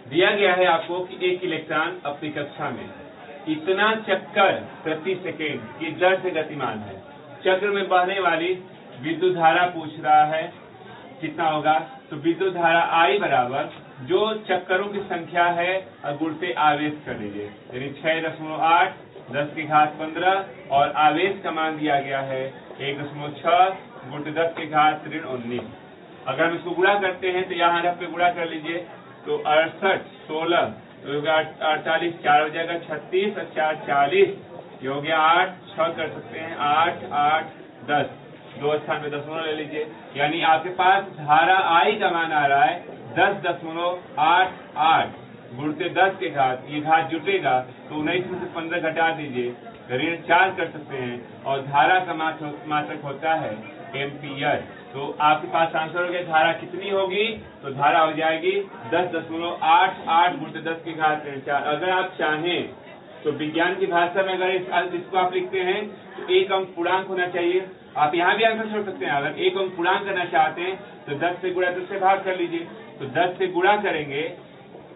दिया गया है आपको कि एक इलेक्ट्रॉन अपनी कक्षा में इतना चक्कर प्रति सेकेंड की दर से गतिमान है। चक्र में बहने वाली विद्युत धारा पूछ रहा है कितना होगा, तो विद्युत धारा I बराबर जो चक्करों की संख्या है गुणते आवेश कर लीजिए, यानी 6.8 10 की घात 15 और आवेश का मान दिया गया है 1.6 गुणते 10 की घात ऋण 19। अगर हम इसको गुणा करते हैं तो यहाँ रफ पे गुणा कर लीजिए, तो 68 16 तो 48 4 हो जाएगा 36 और 4 40, ये हो गया 8 6 कर सकते हैं 8 8 10, दो स्थान पे दशमलव ले लीजिए, यानी आपके पास धारा I का मान आ रहा है 10.88 गुणते 10 के घात, ये घात जुटेगा तो 19 में से 15 घटा दीजिए, ऋण 4 कर सकते हैं और धारा का मात्रक होता है एम्पियर। तो आपके पास आंसर हो गया धारा कितनी होगी, तो धारा हो जाएगी 10.88 गुणते 10 की घात ऋण 4। अगर आप चाहें तो विज्ञान की भाषा में अगर इसको आप लिखते हैं तो एक अंक पूर्णांक होना चाहिए। आप यहाँ भी आंसर छोड़ सकते हैं, अगर एक अंक पूर्णांक करना चाहते हैं तो 10 से गुणा 10 से भाग कर लीजिए, तो 10 से गुणा करेंगे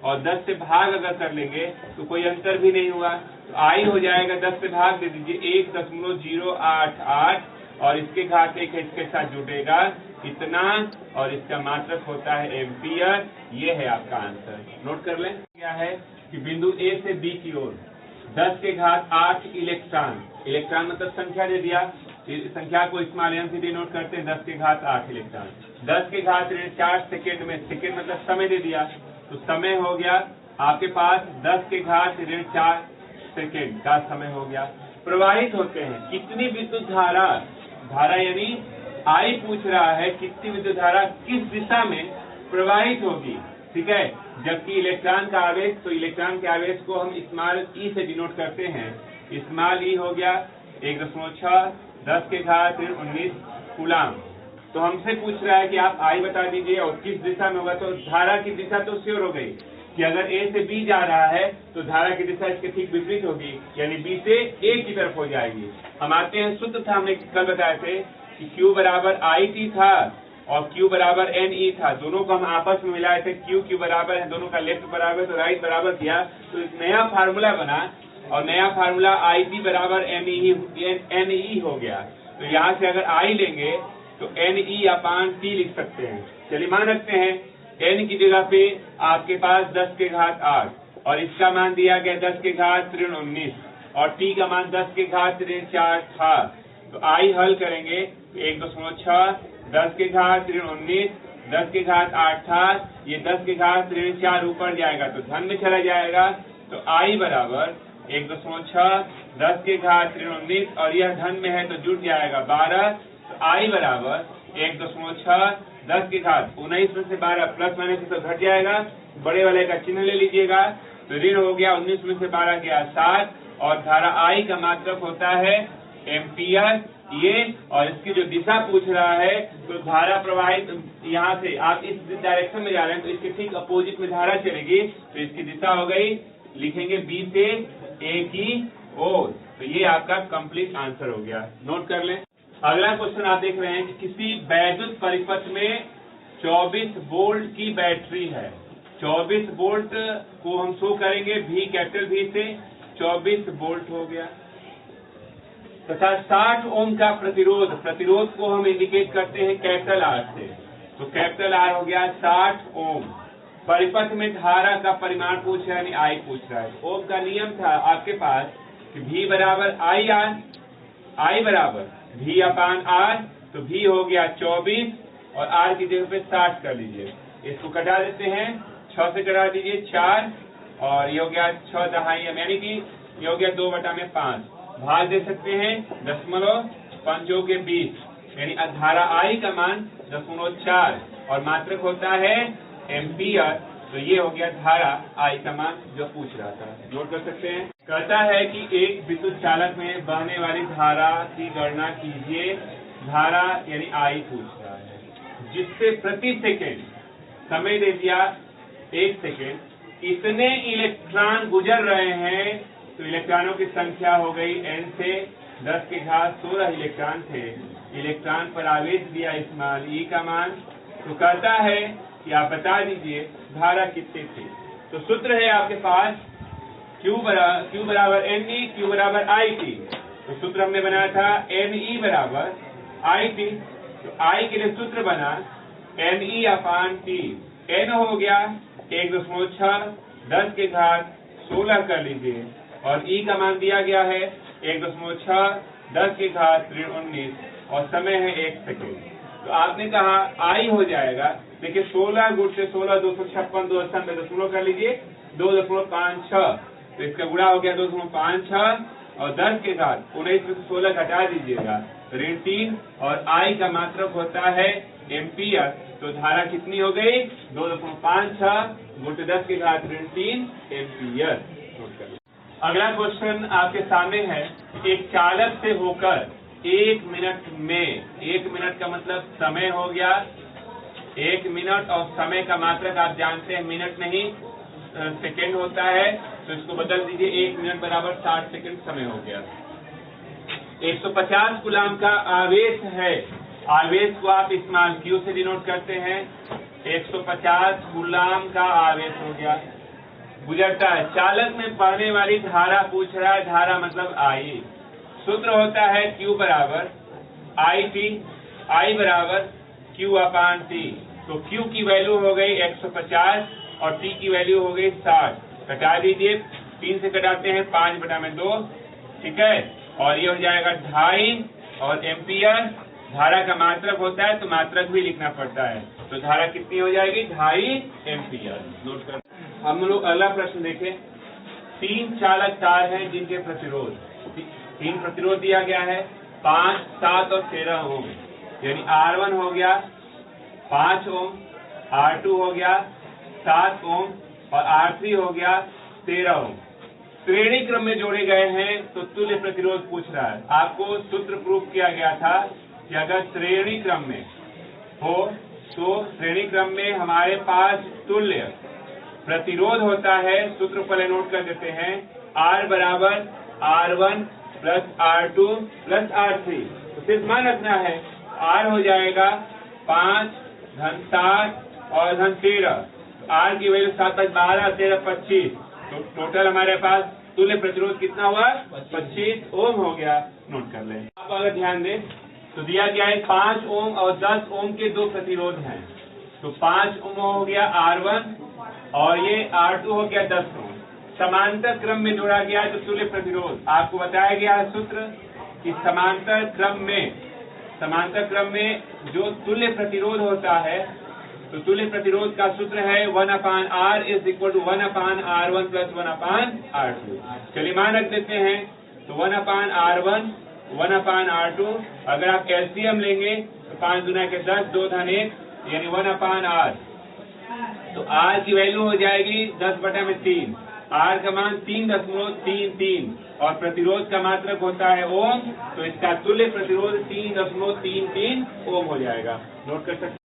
और 10 से भाग अगर कर लेंगे तो कोई अंतर भी नहीं हुआ, तो I हो जाएगा 10 से भाग दे दीजिए 1.088 और इसके घात एक इसके साथ जुटेगा इतना और इसका मात्रक होता है एम्पियर। ये है आपका आंसर, नोट कर लें। क्या है कि बिंदु A से B की ओर 10 के घात 8 इलेक्ट्रॉन, इलेक्ट्रॉन मतलब संख्या दे दिया, संख्या को स्मॉल m से डिनोट करते हैं 10 के घात 8 इलेक्ट्रॉन, 10 के घात 4 सेकेंड में, सेकेंड मतलब समय दे दिया, तो समय हो गया आपके पास 10 के घात 4 सेकेंड का समय हो गया। प्रवाहित होते हैं कितनी विद्युत धारा, धारा यानी I पूछ रहा है कितनी विद्युत धारा किस दिशा में प्रवाहित होगी, ठीक है। जबकि इलेक्ट्रॉन का आवेश, तो इलेक्ट्रॉन के आवेश को हम स्मॉल e से डिनोट करते हैं, स्मॉल e हो गया 1.6 10 के घात 19 कूलाम। तो हमसे पूछ रहा है कि आप I बता दीजिए और किस दिशा में होगा, तो धारा की दिशा तो श्योर हो गई कि अगर A से B जा रहा है तो धारा की दिशा इसके ठीक विपरीत होगी, यानी B से A की तरफ हो जाएगी। हम आते हैं सूत्र था, हमने कल बताए थे कि Q बराबर IT था और Q बराबर NE था, दोनों को हम आपस में मिलाए थे, Q बराबर है, दोनों का लेफ्ट बराबर तो राइट बराबर किया, तो एक नया फार्मूला बना और नया फार्मूला IT बराबर NE हो गया। तो यहाँ से अगर I लेंगे तो NE/T लिख सकते हैं। चलिए मान रखते हैं N की जगह पे आपके पास 10 के घात 8 और इसका मान दिया गया 10 के घात ऋण 19 और T का मान 10 के घात ऋण 4 था, तो I हल करेंगे 1.6 10 के घात ऋण 19 10 के घात 8 था, ये 10 के घात ऋण 4 ऊपर जाएगा तो धन में चला जाएगा, तो I बराबर 1.6 10 के घात ऋण 19 और यह धन में है तो जुट जाएगा 12, तो I बराबर 1.6 10 की घात 19 में से 12 प्लस माइनस तो घट जाएगा, बड़े वाले का चिन्ह ले लीजिएगा, तो ऋण हो गया 19 में से 12 गया 7 और धारा I का मात्रक होता है एम्पियर ये। और इसकी जो दिशा पूछ रहा है तो धारा प्रवाहित यहाँ से आप इस डायरेक्शन में जा रहे हैं तो इसके ठीक अपोजिट में धारा चलेगी, तो इसकी दिशा हो गई, लिखेंगे B से A की ओर। तो ये आपका कंप्लीट आंसर हो गया, नोट कर लें। अगला क्वेश्चन आप देख रहे हैं कि किसी वैद्युत परिपथ में 24 वोल्ट की बैटरी है, 24 वोल्ट को हम शो करेंगे V कैपिटल V से, 24 वोल्ट हो गया तथा 60 ओम का प्रतिरोध, प्रतिरोध को हम इंडिकेट करते हैं कैपिटल R से, तो कैपिटल R हो गया 60 ओम। परिपथ में धारा का परिमाण पूछ रहा है, यानी I पूछ रहा है। ओम का नियम था आपके पास कि V बराबर IR, I बराबर V/R, तो V हो गया 24 और R की जगह पे 60 कर लीजिए, इसको कटा देते हैं, 6 से कटा दीजिए 4 और ये हो गया 6 दहाई, यानी कि ये हो गया 2/5, भाग दे सकते हैं 0.5 यानी धारा I का मान 0.4 और मात्रक होता है एम्पियर, तो ये हो गया धारा I का मान जो पूछ रहा था, नोट कर सकते हैं। कहता है कि एक विद्युत चालक में बहने वाली धारा की गणना कीजिए, धारा यानी I पूछ रहा है, जिससे प्रति सेकेंड समय दे दिया 1 सेकेंड इतने इलेक्ट्रॉन गुजर रहे हैं, तो इलेक्ट्रॉनों की संख्या हो गई N से 10 के घात 16 इलेक्ट्रॉन थे, इलेक्ट्रॉन पर आवेश दिया स्मॉल e का मान, तो कहता है कि आप बता दीजिए धारा कितनी थी। तो सूत्र है आपके पास Q बराबर NE, Q बराबर IT। तो सूत्र हमने बनाया था NE बराबर IT। तो I के लिए सूत्र बना NE/T। N हो गया 1.6 10 के घात 16 कर लीजिए, और E का मान दिया गया है 1.6 10 के घात 19 और समय है 1 सेकेंड। तो आपने कहा I हो जाएगा, देखिए 16 गुणे 16 256, 2 स्थान पे दशमलव कर लीजिए 2.56, तो इसका गुणा हो गया 2.56 और 10 के घात 19 में से 16 घटा दीजिएगा ऋण 3, और I का मात्रक होता है एम्पियर। तो धारा कितनी हो गई 2.56 गुणे 10 के घात ऋण 3 एम्पियर। अगला क्वेश्चन आपके सामने है, एक चालक से होकर 1 मिनट में, 1 मिनट का मतलब समय हो गया, 1 मिनट और समय का मात्रक आप जानते हैं मिनट नहीं सेकेंड होता है, तो इसको बदल दीजिए 1 मिनट बराबर 60 सेकेंड समय हो गया। 150 कूलाम का आवेश है, आवेश को आप स्मॉल q से डिनोट करते हैं। 150 कूलाम का आवेश हो गया, गुजरता है। चालक में बहने वाली धारा पूछ रहा है, धारा मतलब I। सूत्र होता है Q बराबर IT, I बराबर Q/T। तो Q की वैल्यू हो गई 150 और T की वैल्यू हो गई 60। घटा दीजिए, 3 से घटाते हैं 5/2, ठीक है, और ये हो जाएगा 2.5 और एम्पियर। धारा का मात्रक होता है तो मात्रक भी लिखना पड़ता है, तो धारा कितनी हो जाएगी 2.5 एम्पियर। नोट कर। हम लोग अगला प्रश्न देखें। 3 चालक तार हैं जिनके प्रतिरोध, 3 प्रतिरोध दिया गया है 5, 7 और 13 ओम, यानी R1 हो गया 5 ओम, R2 हो गया 7 ओम और R3 हो गया 13 ओम। श्रेणी क्रम में जोड़े गए हैं तो तुल्य प्रतिरोध पूछ रहा है। आपको सूत्र प्रूफ किया गया था कि अगर श्रेणी क्रम में हो तो श्रेणी क्रम में हमारे पास तुल्य प्रतिरोध होता है। सूत्र पहले नोट कर देते हैं, R बराबर R1 plus R2 plus R3। तो सिर्फ मान रखना है, R हो जाएगा 5 धन 7 और धन 13। R की वैल्यू 7 5 12 13 25, तो टोटल हमारे पास तुल्य प्रतिरोध कितना हुआ 25 ओम हो गया। नोट कर लें। आप अगर ध्यान दें तो दिया गया है 5 ओम और 10 ओम के 2 प्रतिरोध हैं, तो 5 ओम हो गया R1 और ये R2 हो गया 10 ओम। समांतर क्रम में जोड़ा गया है तो तुल्य प्रतिरोध आपको बताया गया है सूत्र कि समांतर क्रम में जो तुल्य प्रतिरोध होता है, तो तुल्य प्रतिरोध का सूत्र है 1/R is equal to 1/R1 plus 1/R2। चलिए मान रख देते हैं, तो 1/R1 1/R2, अगर आप एलसीएम लेंगे तो 5 दूना के 10 2 धन 1 यानी 1/R। तो R की वैल्यू हो जाएगी 10/3। R का मान 3.33 और प्रतिरोध का मात्रक होता है ओम, तो इसका तुल्य प्रतिरोध 3.33 ओम हो जाएगा। नोट कर सकते हैं।